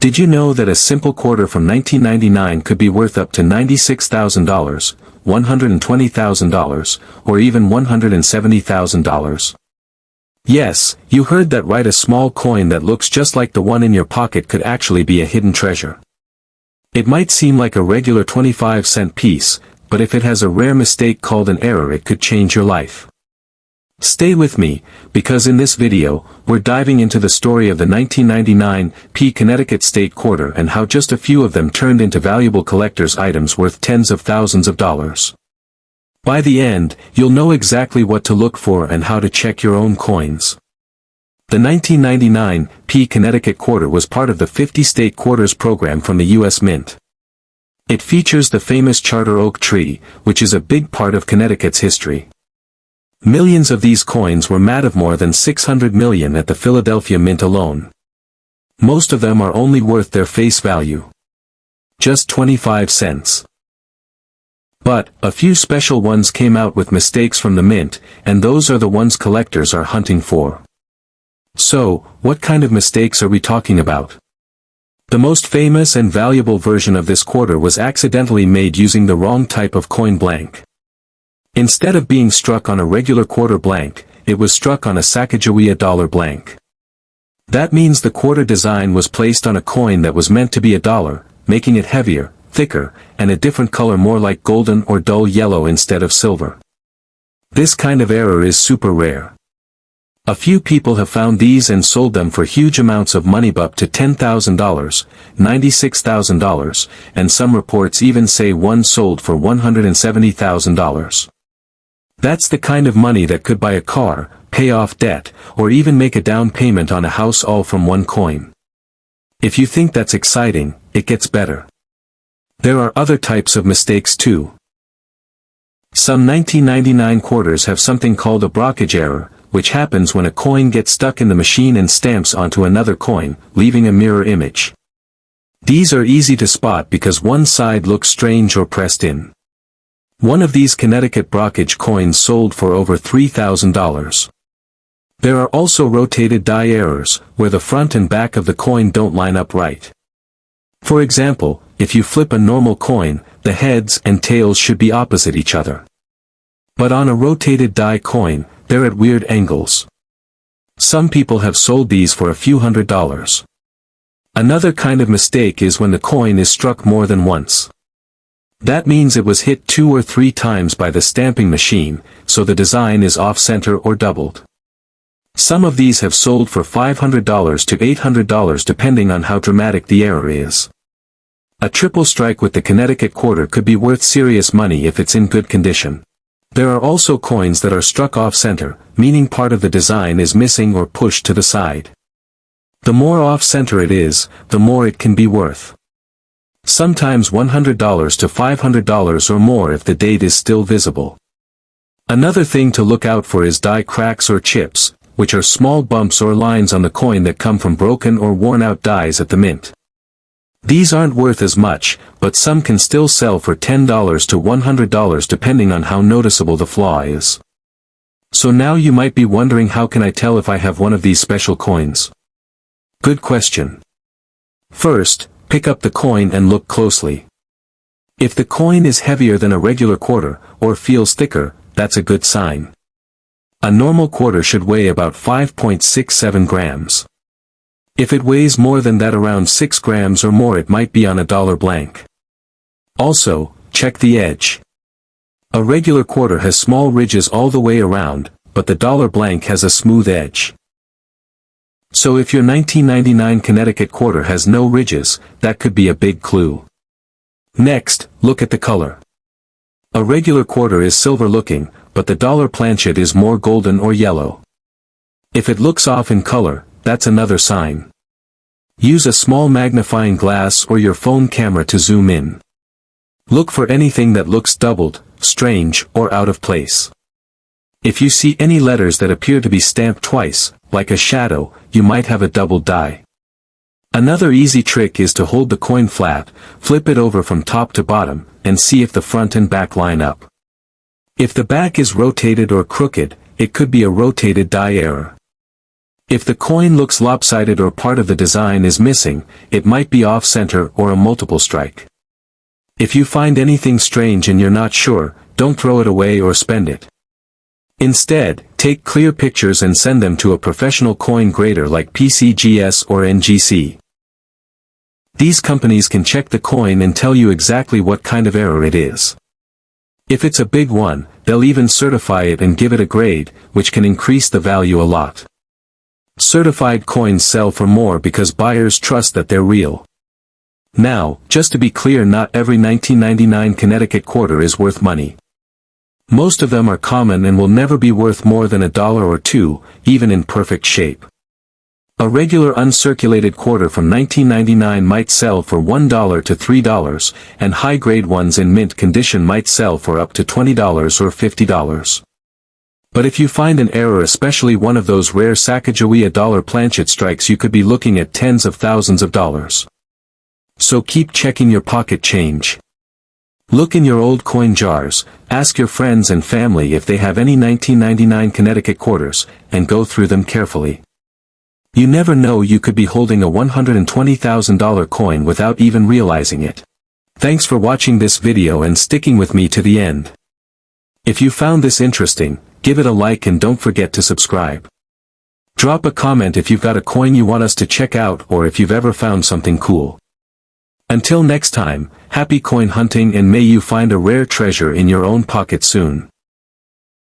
Did you know that a simple quarter from 1999 could be worth up to $96,000, $120,000, or even $170,000? Yes, you heard that right. A small coin that looks just like the one in your pocket could actually be a hidden treasure. It might seem like a regular 25-cent piece, but if it has a rare mistake called an error, it could change your life. Stay with me, because in this video, we're diving into the story of the 1999 Connecticut State Quarter and how just a few of them turned into valuable collector's items worth tens of thousands of dollars. By the end, you'll know exactly what to look for and how to check your own coins. The 1999 Connecticut Quarter was part of the 50 State Quarters program from the U.S. Mint. It features the famous charter oak tree, which is a big part of Connecticut's history. Millions of these coins were made of more than 600 million at the Philadelphia Mint alone. Most of them are only worth their face value. Just 25 cents. But, a few special ones came out with mistakes from the Mint, and those are the ones collectors are hunting for. So, what kind of mistakes are we talking about? The most famous and valuable version of this quarter was accidentally made using the wrong type of coin blank. Instead of being struck on a regular quarter blank, it was struck on a Sacagawea dollar blank. That means the quarter design was placed on a coin that was meant to be a dollar, making it heavier, thicker, and a different color, more like golden or dull yellow instead of silver. This kind of error is super rare. A few people have found these and sold them for huge amounts of money, up to $10,000, $96,000, and some reports even say one sold for $170,000. That's the kind of money that could buy a car, pay off debt, or even make a down payment on a house, all from one coin. If you think that's exciting, it gets better. There are other types of mistakes too. Some 1999 quarters have something called a brockage error, which happens when a coin gets stuck in the machine and stamps onto another coin, leaving a mirror image. These are easy to spot because one side looks strange or pressed in. One of these Connecticut brockage coins sold for over $3,000. There are also rotated die errors, where the front and back of the coin don't line up right. For example, if you flip a normal coin, the heads and tails should be opposite each other. But on a rotated die coin, they're at weird angles. Some people have sold these for a few $100s. Another kind of mistake is when the coin is struck more than once. That means it was hit 2 or 3 times by the stamping machine, so the design is off-center or doubled. Some of these have sold for $500 to $800 depending on how dramatic the error is. A triple strike with the Connecticut Quarter could be worth serious money if it's in good condition. There are also coins that are struck off-center, meaning part of the design is missing or pushed to the side. The more off-center it is, the more it can be worth. Sometimes $100 to $500 or more if the date is still visible. Another thing to look out for is die cracks or chips, which are small bumps or lines on the coin that come from broken or worn-out dies at the Mint. These aren't worth as much, but some can still sell for $10 to $100 depending on how noticeable the flaw is. So now you might be wondering, how can I tell if I have one of these special coins? Good question. First, pick up the coin and look closely. If the coin is heavier than a regular quarter, or feels thicker, that's a good sign. A normal quarter should weigh about 5.67 grams. If it weighs more than that, around 6 grams or more, it might be on a dollar blank. Also, check the edge. A regular quarter has small ridges all the way around, but the dollar blank has a smooth edge. So if your 1999 Connecticut Quarter has no ridges, that could be a big clue. Next, look at the color. A regular quarter is silver looking, but the dollar planchet is more golden or yellow. If it looks off in color, that's another sign. Use a small magnifying glass or your phone camera to zoom in. Look for anything that looks doubled, strange, or out of place. If you see any letters that appear to be stamped twice, like a shadow, you might have a doubled die. Another easy trick is to hold the coin flat, flip it over from top to bottom, and see if the front and back line up. If the back is rotated or crooked, it could be a rotated die error. If the coin looks lopsided or part of the design is missing, it might be off-center or a multiple strike. If you find anything strange and you're not sure, don't throw it away or spend it. Instead, take clear pictures and send them to a professional coin grader like PCGS or NGC. These companies can check the coin and tell you exactly what kind of error it is. If it's a big one, they'll even certify it and give it a grade, which can increase the value a lot. Certified coins sell for more because buyers trust that they're real. Now, just to be clear, not every 1999 Connecticut quarter is worth money. Most of them are common and will never be worth more than $1 or $2, even in perfect shape. A regular uncirculated quarter from 1999 might sell for $1 to $3, and high-grade ones in mint condition might sell for up to $20 or $50. But if you find an error, especially one of those rare Sacagawea dollar planchet strikes, you could be looking at tens of thousands of dollars. So keep checking your pocket change. Look in your old coin jars, ask your friends and family if they have any 1999 Connecticut quarters, and go through them carefully. You never know, you could be holding a $120,000 coin without even realizing it. Thanks for watching this video and sticking with me to the end. If you found this interesting, give it a like and don't forget to subscribe. Drop a comment if you've got a coin you want us to check out or if you've ever found something cool. Until next time, happy coin hunting and may you find a rare treasure in your own pocket soon.